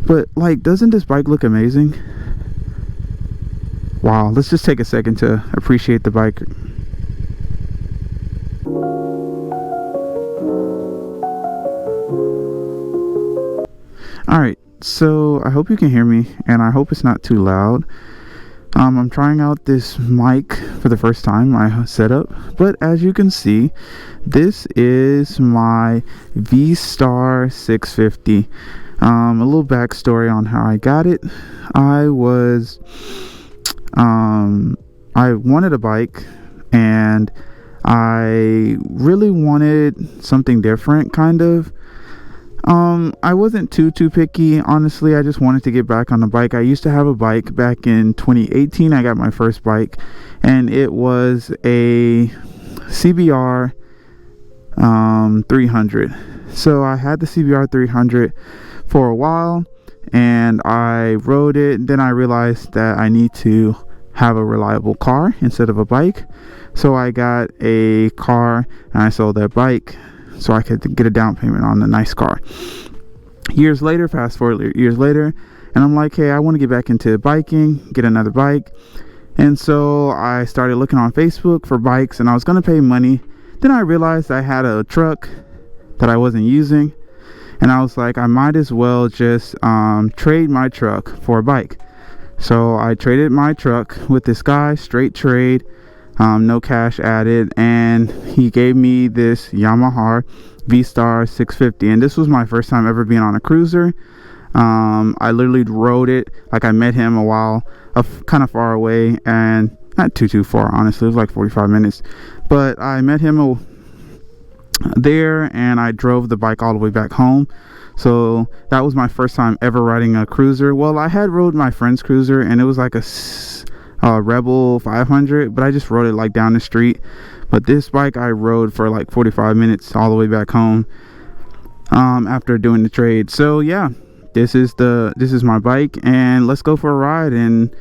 But like, doesn't this bike look amazing? Wow, let's just take a second to appreciate the bike. Alright, so I hope you can hear me, and I hope it's not too loud. I'm trying out this mic for the first time, my setup, but as you can see, this is my V-Star 650. A little backstory on how I got it. I wanted a bike, and I really wanted something different, kind of. I wasn't too picky, honestly. I just wanted to get back on the bike. I used to have a bike back in 2018. I got my first bike, and it was a CBR 300. So I had the CBR 300 for a while, and I rode it. Then I realized that I need to have a reliable car instead of a bike. So I got a car, and I sold that bike so I could get a down payment on a nice car. Years later, fast forward years later, and I'm like, hey, I want to get back into biking, get another bike. And so I started looking on Facebook for bikes, and I was going to pay money. Then I realized I had a truck that I wasn't using, and I was like, I might as well just trade my truck for a bike. So I traded my truck with this guy, straight trade, no cash added, and he gave me this Yamaha V-Star 650, and this was my first time ever being on a cruiser. I literally rode it, like I met him a while, kind of far away, and not too far, honestly. It was like 45 minutes, but I met him there, and I drove the bike all the way back home. So that was my first time ever riding a cruiser. Well, I had rode my friend's cruiser, and it was like a Rebel 500, but I just rode it like down the street. But this bike I rode for like 45 minutes all the way back home after doing the trade. So yeah, this is my bike, and let's go for a ride, and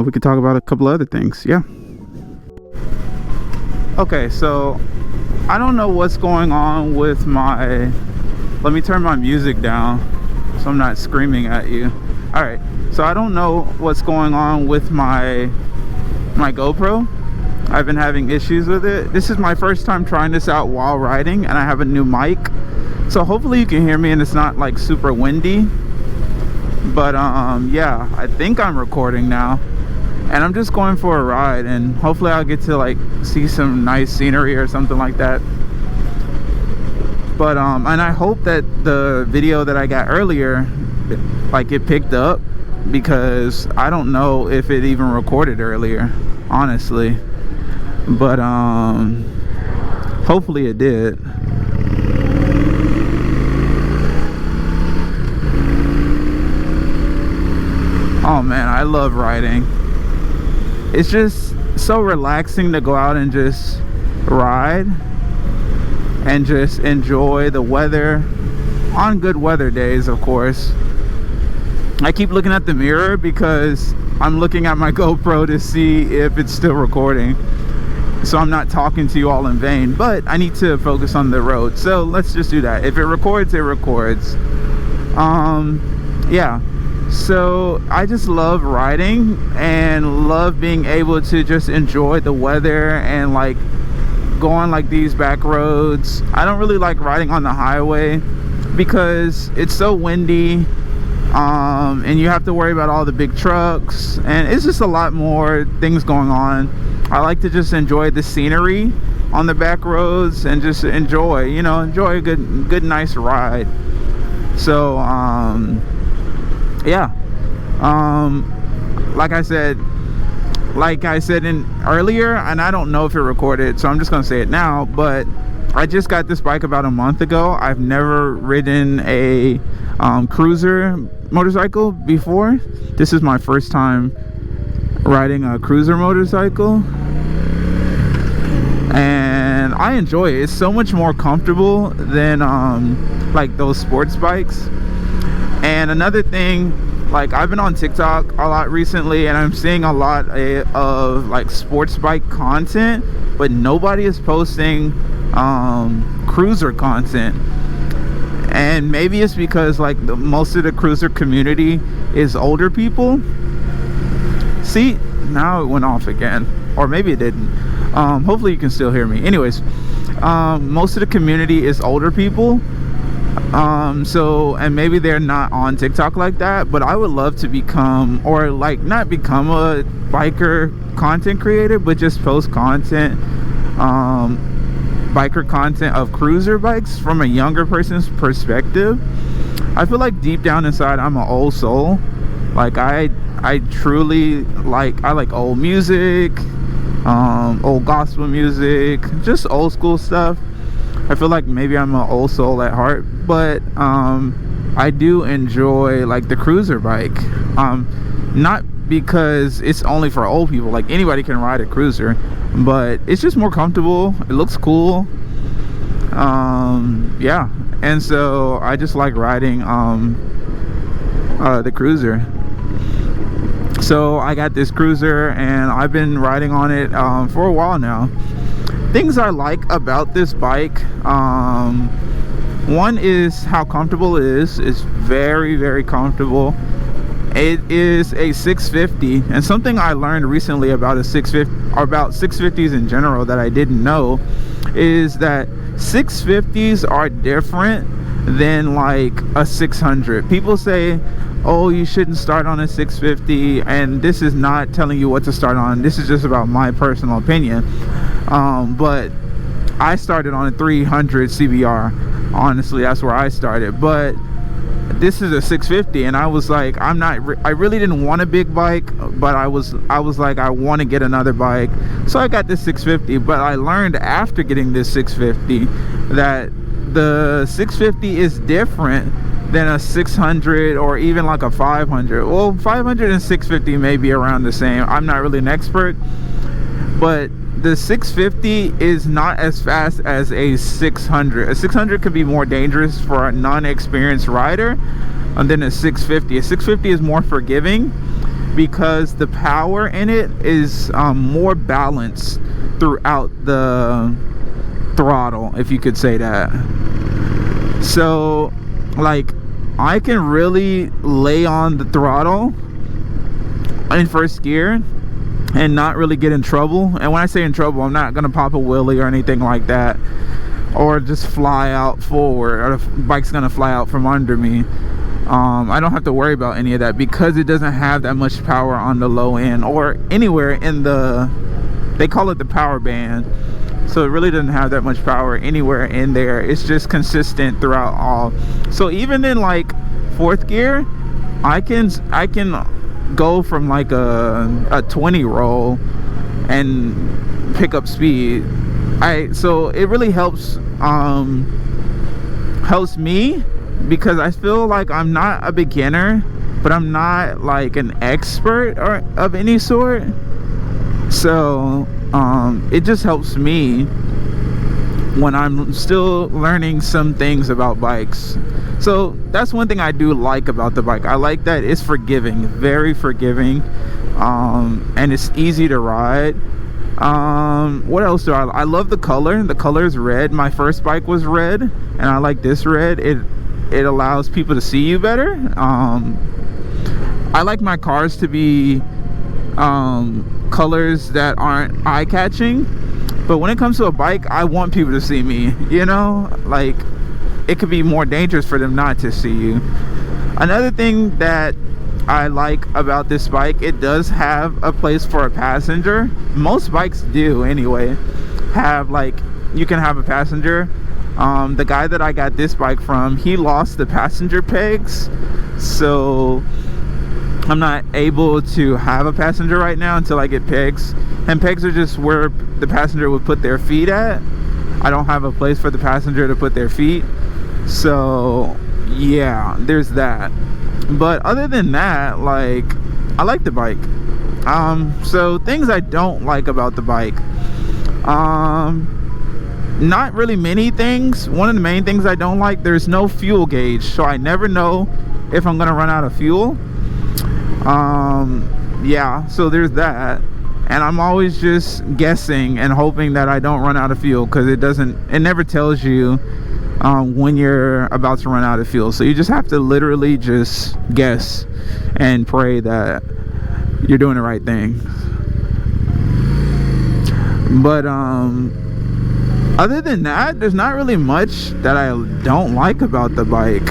we can talk about a couple other things. Yeah. Okay, so I don't know what's going on with my, let me turn my music down so I'm not screaming at you. All right, so I don't know what's going on with my GoPro. I've been having issues with it. This is my first time trying this out while riding, and I have a new mic, so hopefully you can hear me and it's not like super windy. But yeah, I think I'm recording now, and I'm just going for a ride, and hopefully I'll get to like see some nice scenery or something like that. But and I hope that the video that I got earlier, like, it picked up, because I don't know if it even recorded earlier, honestly. But hopefully it did. Oh man, I love riding. It's just so relaxing to go out and just ride and just enjoy the weather on good weather days, of course. I keep looking at the mirror because I'm looking at my GoPro to see if it's still recording, so I'm not talking to you all in vain. But I need to focus on the road, so let's just do that. If it records, it records. Yeah, so I just love riding and love being able to just enjoy the weather and like go on like these back roads. I don't really like riding on the highway because it's so windy, and you have to worry about all the big trucks, and it's just a lot more things going on. I like to just enjoy the scenery on the back roads and just enjoy a good nice ride. So yeah, like I said in earlier, and I don't know if it recorded, so I'm just gonna say it now, but I just got this bike about a month ago. I've never ridden a cruiser motorcycle before. This is my first time riding a cruiser motorcycle, and I enjoy it. It's so much more comfortable than like those sports bikes. And another thing, like, I've been on TikTok a lot recently, and I'm seeing a lot of like sports bike content, but nobody is posting cruiser content. And maybe it's because like most of the cruiser community is older people. See, now it went off again, or maybe it didn't. Hopefully you can still hear me. Anyways, most of the community is older people. So, and maybe they're not on TikTok like that, but I would love to become, or like not become a biker content creator, but just post content, biker content of cruiser bikes from a younger person's perspective. I feel like deep down inside I'm an old soul. Like I truly like, I like old music, old gospel music, just old school stuff. I feel like maybe I'm an old soul at heart, but I do enjoy like the cruiser bike, not because it's only for old people. Like anybody can ride a cruiser, but it's just more comfortable, it looks cool. Yeah, and so I just like riding the cruiser. So I got this cruiser and I've been riding on it for a while now. Things I like about this bike, one is how comfortable it is. It's very, very comfortable. It is a 650, and something I learned recently about a 650, or about 650s in general, that I didn't know, is that 650s are different than like a 600. People say, oh, you shouldn't start on a 650, and this is not telling you what to start on. This is just about my personal opinion. But I started on a 300 CBR. Honestly, that's where I started. But this is a 650, and I was like, I really didn't want a big bike, but I was like, I want to get another bike, so I got this 650. But I learned after getting this 650 that the 650 is different than a 600 or even like a 500. Well, 500 and 650 may be around the same. I'm not really an expert, but the 650 is not as fast as a 600. A 600 could be more dangerous for a non-experienced rider than a 650. A 650 is more forgiving because the power in it is more balanced throughout the throttle, if you could say that. So like I can really lay on the throttle in first gear and not really get in trouble. And when I say in trouble, I'm not gonna pop a wheelie or anything like that, or just fly out forward, or the bike's gonna fly out from under me. I don't have to worry about any of that because it doesn't have that much power on the low end or anywhere in the, they call it the power band. So it really doesn't have that much power anywhere in there. It's just consistent throughout all. So even in like fourth gear, I can go from like a 20 roll and pick up speed. So it really helps me, because I feel like I'm not a beginner, but I'm not like an expert or of any sort. So it just helps me when I'm still learning some things about bikes. So that's one thing I do like about the bike. I like that it's forgiving, very forgiving, and it's easy to ride. What else do I love the color. The color is red. My first bike was red, and I like this red. It allows people to see you better. I like my cars to be colors that aren't eye-catching, but when it comes to a bike, I want people to see me, you know, like it could be more dangerous for them not to see you. Another thing that I like about this bike, it does have a place for a passenger. Most bikes do anyway, have like, you can have a passenger. The guy that I got this bike from, he lost the passenger pegs, so I'm not able to have a passenger right now until I get pegs. And pegs are just where the passenger would put their feet at. I don't have a place for the passenger to put their feet. So yeah, there's that. But other than that, like, I like the bike. So things I don't like about the bike, not really many things. One of the main things I don't like, there's no fuel gauge, so I never know if I'm gonna run out of fuel. Yeah, so there's that, and I'm always just guessing and hoping that I don't run out of fuel, because it never tells you when you're about to run out of fuel. So you just have to literally just guess and pray that you're doing the right thing. But other than that, there's not really much that I don't like about the bike.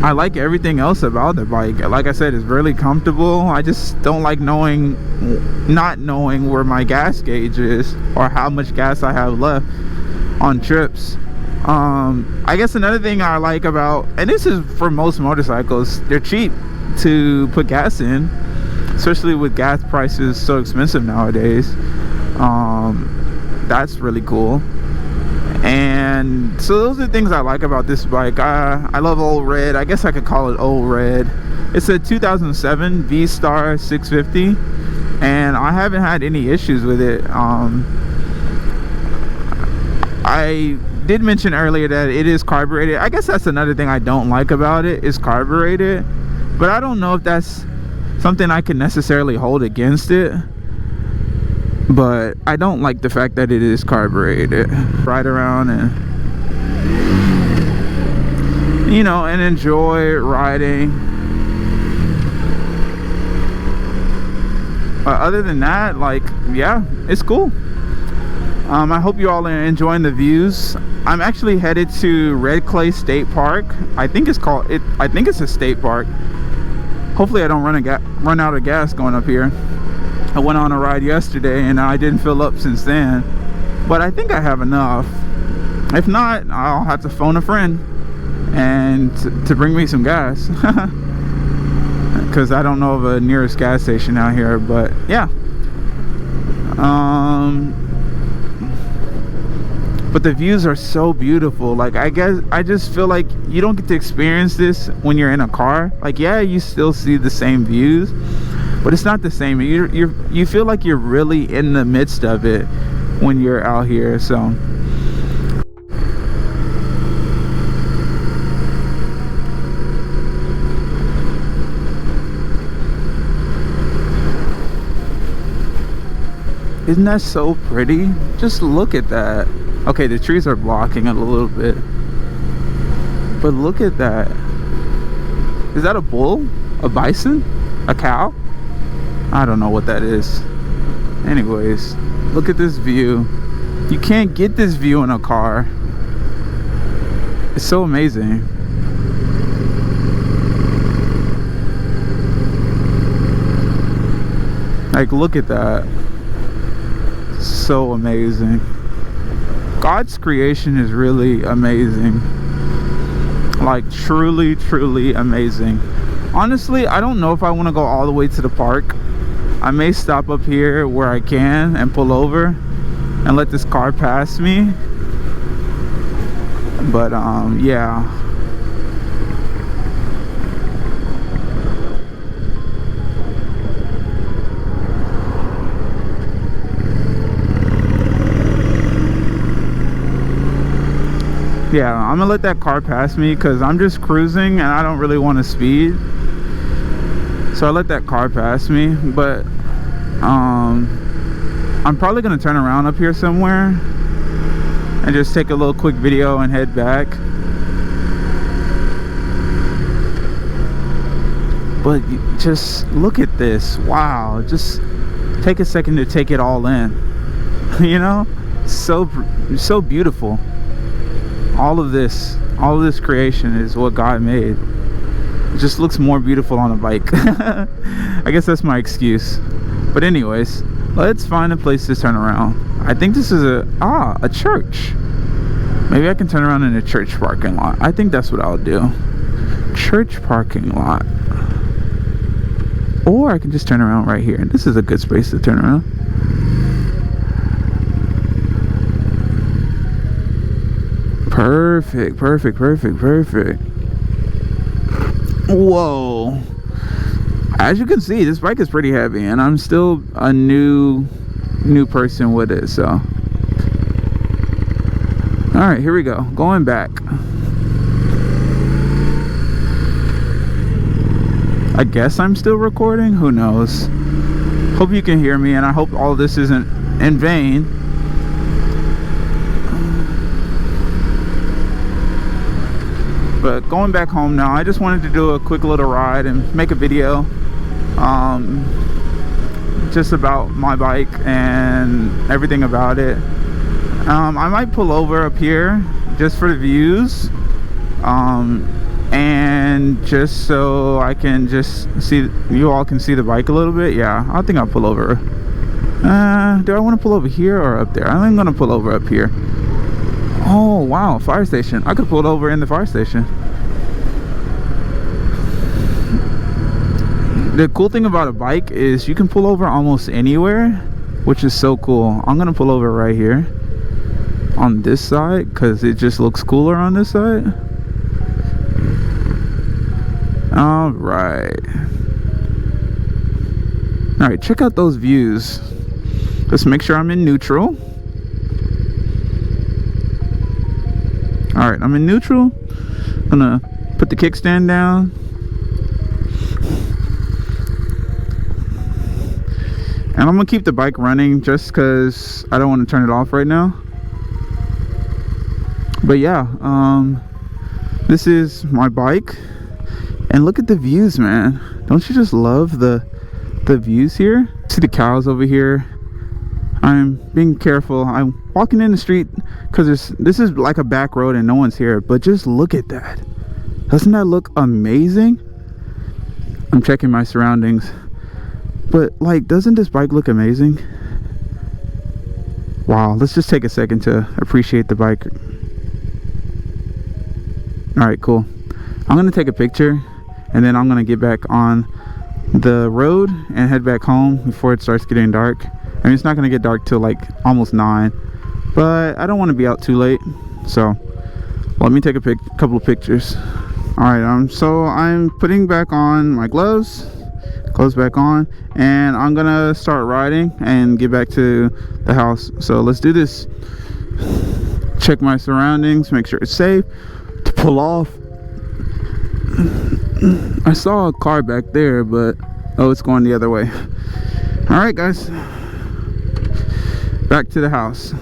I like everything else about the bike. Like I said, it's really comfortable. I just don't like not knowing where my gas gauge is or how much gas I have left on trips. I guess another thing I like about, and this is for most motorcycles, they're cheap to put gas in, especially with gas prices so expensive nowadays. That's really cool. And so those are the things I like about this bike. I love Old Red. I guess I could call it Old Red. It's a 2007 V-Star 650, and I haven't had any issues with it. I did mention earlier that it is carbureted. I guess that's another thing I don't like about it, is carbureted. But I don't know if that's something I can necessarily hold against it. But I don't like the fact that it is carbureted. Ride around and, you know, and enjoy riding. Other than that, like, yeah, it's cool. I hope you all are enjoying the views. I'm actually headed to Red Clay State Park. I think it's a state park. Hopefully I don't run out of gas going up here. I went on a ride yesterday and I didn't fill up since then, but I think I have enough. If not, I'll have to phone a friend and to bring me some gas, because I don't know of a nearest gas station out here. But yeah, but the views are so beautiful. Like, I guess I just feel like you don't get to experience this when you're in a car. Like, yeah, you still see the same views, but it's not the same. You feel like you're really in the midst of it when you're out here. So isn't that so pretty? Just look at that. Okay, the trees are blocking it a little bit, but look at that. Is that a bull? A bison? A cow? I don't know what that is. Anyways, look at this view. You can't get this view in a car. It's so amazing. Like, look at that. So amazing. God's creation is really amazing. Like, truly, truly amazing. Honestly, I don't know if I want to go all the way to the park. I may stop up here where I can and pull over and let this car pass me. But yeah. Yeah, I'm gonna let that car pass me because I'm just cruising and I don't really want to speed. So I let that car pass me, but I'm probably gonna turn around up here somewhere and just take a little quick video and head back. But just look at this. Wow, just take a second to take it all in. You know, so beautiful. All of this creation is what God made. It just looks more beautiful on a bike. I guess that's my excuse. But anyways, let's find a place to turn around. I think this is a church. Maybe I can turn around in a church parking lot. I think that's what I'll do. Church parking lot. Or I can just turn around right here. This is a good space to turn around. Perfect, perfect, perfect, perfect. Whoa. As you can see, this bike is pretty heavy, and I'm still a new person with it, so. Alright, here we go. Going back. I guess I'm still recording? Who knows? Hope you can hear me, and I hope all this isn't in vain. But going back home now, I just wanted to do a quick little ride and make a video just about my bike and everything about it. I might pull over up here just for the views, and just so I can just see, you all can see the bike a little bit. Yeah, I think I'll pull over. Do I want to pull over here or up there? I'm gonna pull over up here. Oh wow, fire station. I could pull it over in the fire station. The cool thing about a bike is you can pull over almost anywhere, which is so cool. I'm gonna pull over right here on this side because it just looks cooler on this side. All right, check out those views. Let's make sure I'm in neutral. All right, I'm in neutral. I'm gonna put the kickstand down. And I'm gonna keep the bike running just because I don't want to turn it off right now. But yeah, this is my bike, and look at the views, man. Don't you just love the views here? See the cows over here. I'm being careful. I'm walking in the street because this is like a back road and no one's here, but just look at that. Doesn't that look amazing? I'm checking my surroundings. But like, doesn't this bike look amazing? Wow, let's just take a second to appreciate the bike. All right, cool. I'm gonna take a picture and then I'm gonna get back on the road and head back home before it starts getting dark. I mean, it's not gonna get dark till like almost 9, but I don't want to be out too late, so let me take a couple of pictures. All right, so I'm putting back on my gloves back on, and I'm gonna start riding and get back to the house. So let's do this. Check my surroundings, make sure it's safe to pull off. I saw a car back there, but oh, it's going the other way. All right, guys, back to the house.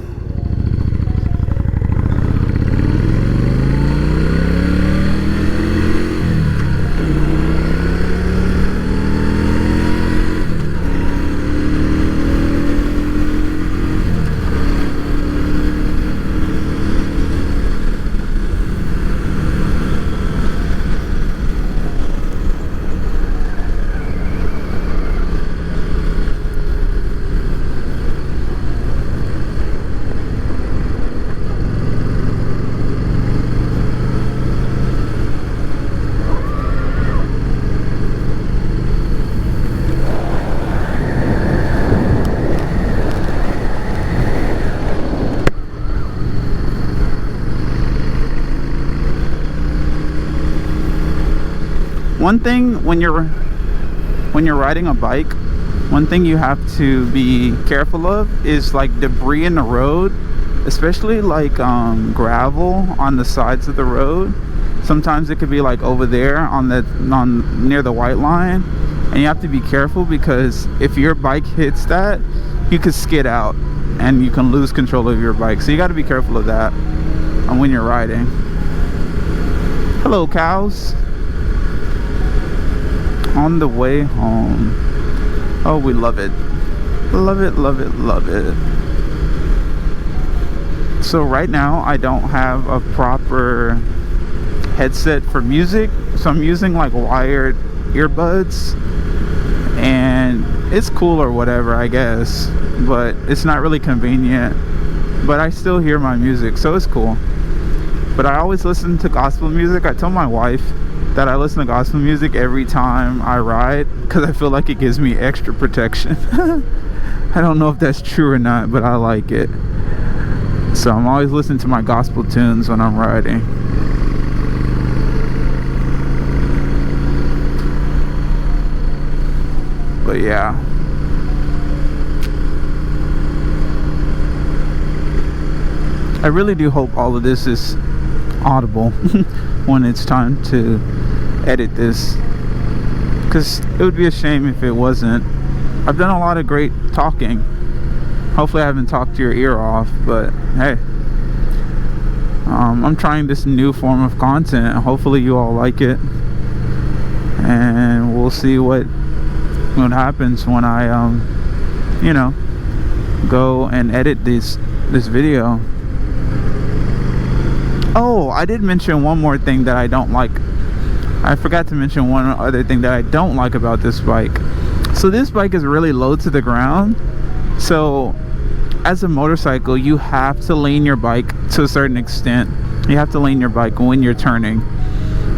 One thing when you're riding a bike, one thing you have to be careful of is like debris in the road, especially like gravel on the sides of the road. Sometimes it could be like over there near the white line, and you have to be careful because if your bike hits that, you could skid out and you can lose control of your bike. So you got to be careful of that when you're riding. Hello, cows. On the way home. Oh, we love it. Love it, love it, love it. So right now I don't have a proper headset for music, so I'm using like wired earbuds, and it's cool or whatever, I guess, but it's not really convenient. But I still hear my music, so it's cool. But I always listen to gospel music. I tell my wife that I listen to gospel music every time I ride because I feel like it gives me extra protection. I don't know if that's true or not, but I like it. So I'm always listening to my gospel tunes when I'm riding. But yeah, I really do hope all of this is audible when it's time to edit this, because it would be a shame if it wasn't. I've done a lot of great talking. Hopefully I haven't talked your ear off, but hey, I'm trying this new form of content. Hopefully you all like it, and we'll see what happens when I you know, go and edit this video. Oh, I did mention one more thing that I don't like. I forgot to mention one other thing that I don't like about this bike. So this bike is really low to the ground. So as a motorcycle, you have to lean your bike to a certain extent. You have to lean your bike when you're turning.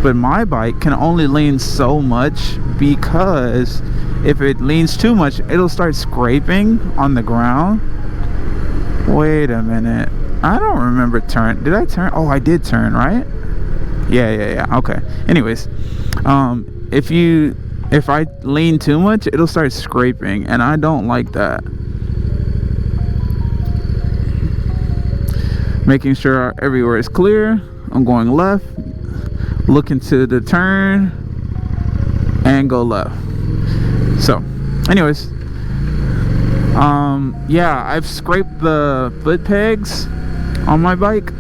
But my bike can only lean so much, because if it leans too much, it'll start scraping on the ground. Wait a minute. I don't remember turn. Did I turn? Oh, I did turn, right? Yeah. Okay. Anyways, if I lean too much, it'll start scraping, and I don't like that. Making sure everywhere is clear. I'm going left, looking to the turn, and go left. So anyways, yeah, I've scraped the foot pegs on my bike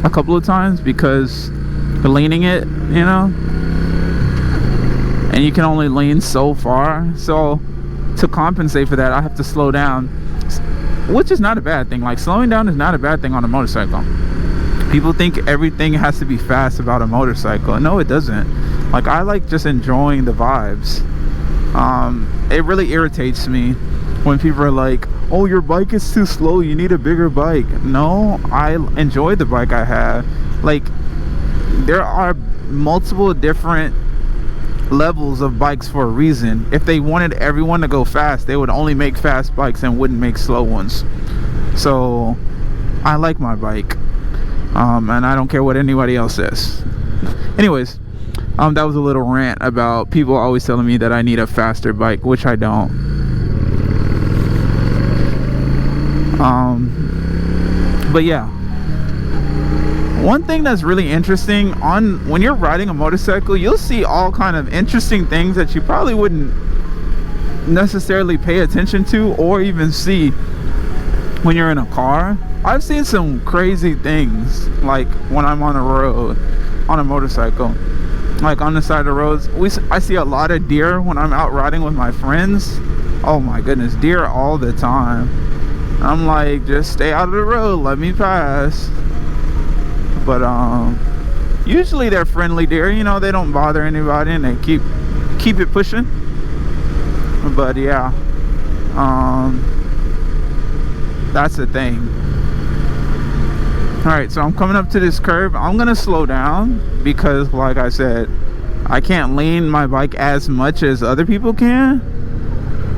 a couple of times because of leaning it, you know, and you can only lean so far. So to compensate for that, I have to slow down, which is not a bad thing. Like, slowing down is not a bad thing on a motorcycle. People think everything has to be fast about a motorcycle. No, it doesn't. Like, I like just enjoying the vibes. It really irritates me when people are like, oh, your bike is too slow, you need a bigger bike. No, I enjoy the bike I have. Like, there are multiple different levels of bikes for a reason. If they wanted everyone to go fast, they would only make fast bikes and wouldn't make slow ones. So I like my bike, and I don't care what anybody else says. Anyways, that was a little rant about people always telling me that I need a faster bike, which I don't. But yeah, one thing that's really interesting when you're riding a motorcycle, you'll see all kind of interesting things that you probably wouldn't necessarily pay attention to or even see when you're in a car. I've seen some crazy things, like when I'm on the road on a motorcycle. Like on the side of the roads, I see a lot of deer when I'm out riding with my friends. Oh my goodness, deer all the time. I'm like, just stay out of the road, let me pass. But usually they're friendly deer, you know, they don't bother anybody and they keep it pushing. But yeah, that's the thing. Alright, so I'm coming up to this curve. I'm gonna slow down because, like I said, I can't lean my bike as much as other people can,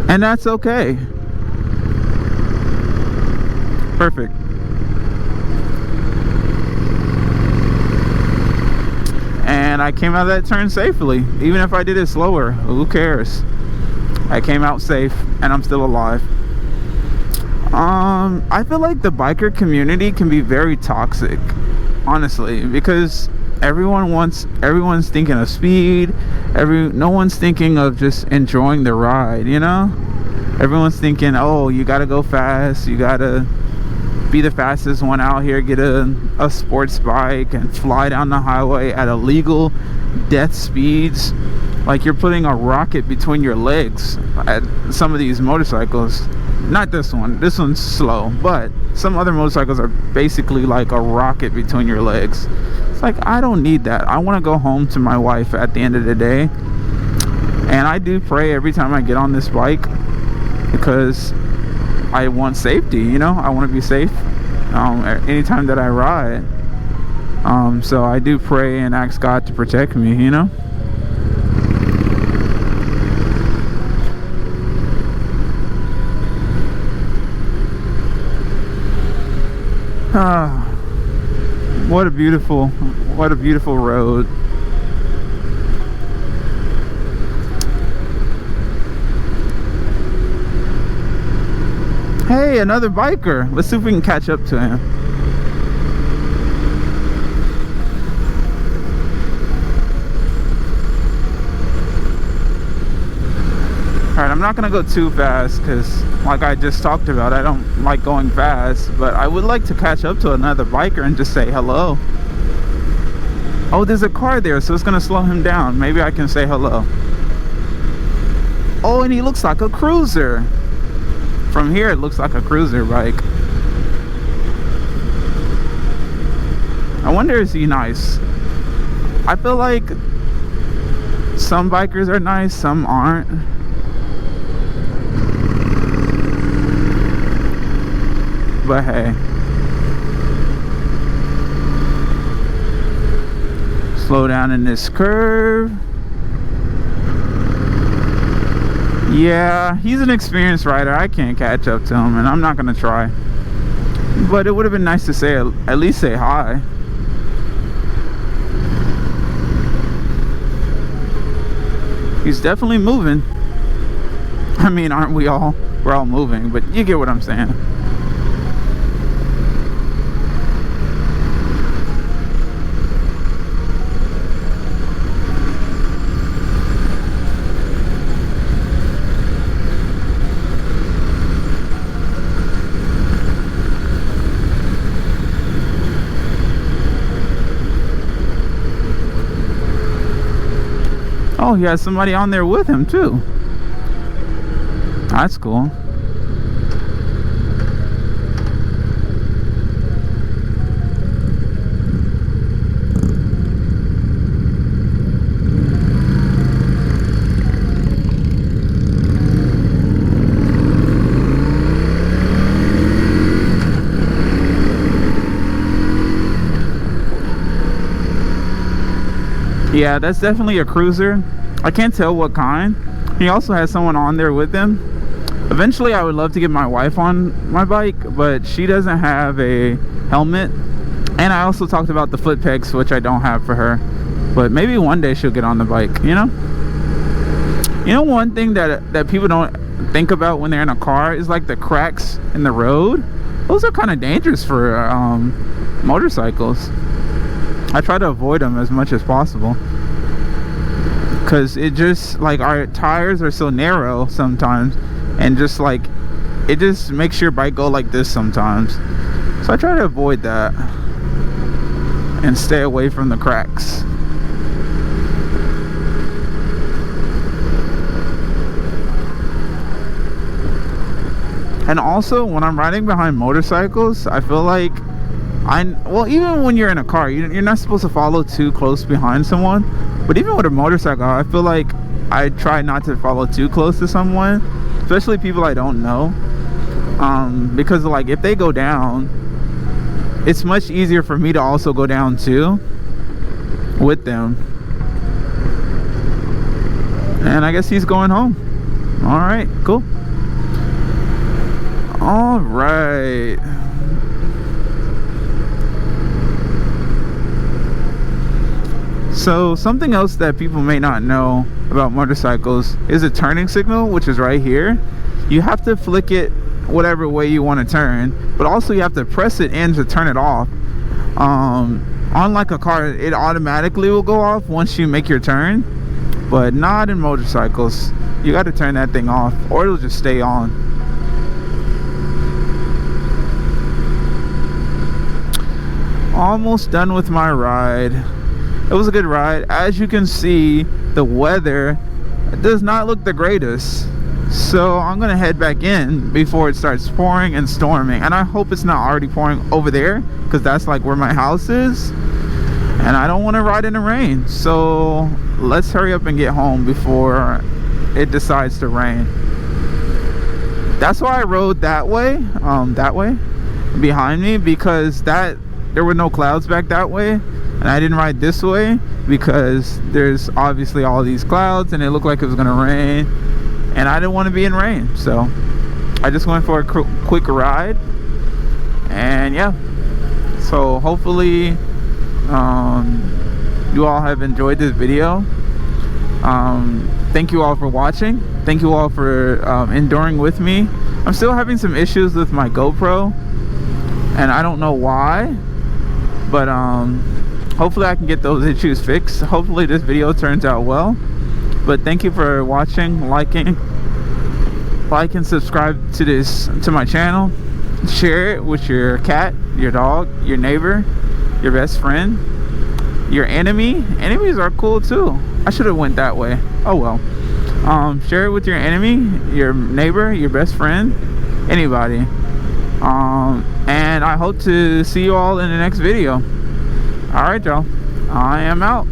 and that's okay. Perfect. And I came out of that turn safely. Even if I did it slower, who cares? I came out safe and I'm still alive. I feel like the biker community can be very toxic, honestly, because everyone's thinking of speed. No one's thinking of just enjoying the ride, you know? Everyone's thinking, oh, you gotta go fast, you gotta be the fastest one out here, get a sports bike and fly down the highway at illegal death speeds. Like you're putting a rocket between your legs at some of these motorcycles. Not this one, this one's slow, but some other motorcycles are basically like a rocket between your legs. It's like, I don't need that. I want to go home to my wife at the end of the day. And I do pray every time I get on this bike, because I want safety, you know? I want to be safe anytime that I ride. So I do pray and ask God to protect me, you know? What a beautiful road. Hey, another biker. Let's see if we can catch up to him. Alright, I'm not gonna go too fast because, like I just talked about, I don't like going fast, but I would like to catch up to another biker and just say hello. Oh, there's a car there, so it's gonna slow him down. Maybe I can say hello. Oh, and he looks like a cruiser. From here, it looks like a cruiser bike. I wonder, is he nice? I feel like some bikers are nice, some aren't. But hey, slow down in this curve. Yeah, he's an experienced rider. I can't catch up to him, and I'm not gonna try. But it would have been nice to say, at least say hi. He's definitely moving. I mean, aren't we all? We're all moving, but you get what I'm saying. Oh, he has somebody on there with him too. That's cool. Yeah, that's definitely a cruiser. I can't tell what kind. He also has someone on there with him. Eventually I would love to get my wife on my bike, but she doesn't have a helmet. And I also talked about the foot pegs, which I don't have for her. But maybe one day she'll get on the bike, you know? You know, one thing that people don't think about when they're in a car is like the cracks in the road. Those are kind of dangerous for motorcycles. I try to avoid them as much as possible, because it just, like, our tires are so narrow sometimes, and just like it just makes your bike go like this sometimes. So I try to avoid that and stay away from the cracks. And also, when I'm riding behind motorcycles, I feel like well, even when you're in a car, you're not supposed to follow too close behind someone. But even with a motorcycle, I feel like I try not to follow too close to someone, especially people I don't know. Because, like, if they go down, it's much easier for me to also go down too with them. And I guess he's going home. All right, cool. All right. So something else that people may not know about motorcycles is a turning signal, which is right here. You have to flick it whatever way you want to turn, but also you have to press it in to turn it off. Unlike a car, it automatically will go off once you make your turn, but not in motorcycles. You got to turn that thing off or it'll just stay on. Almost done with my ride. It was a good ride. As you can see, the weather does not look the greatest, so I'm gonna head back in before it starts pouring and storming. And I hope it's not already pouring over there, because that's like where my house is, and I don't want to ride in the rain. So let's hurry up and get home before it decides to rain. That's why I rode that way behind me, because there were no clouds back that way. And I didn't ride this way because there's obviously all these clouds and it looked like it was gonna rain, and I didn't want to be in rain, so I just went for a quick ride. And yeah, so hopefully you all have enjoyed this video. Thank you all for watching. Thank you all for enduring with me. I'm still having some issues with my GoPro, and I don't know why, but hopefully I can get those issues fixed. Hopefully this video turns out well. But thank you for watching, liking, like and subscribe to my channel. Share it with your cat, your dog, your neighbor, your best friend, your enemy. Enemies are cool too. I should have went that way. Oh well. Share it with your enemy, your neighbor, your best friend, anybody. And I hope to see you all in the next video. Alright, y'all. I am out.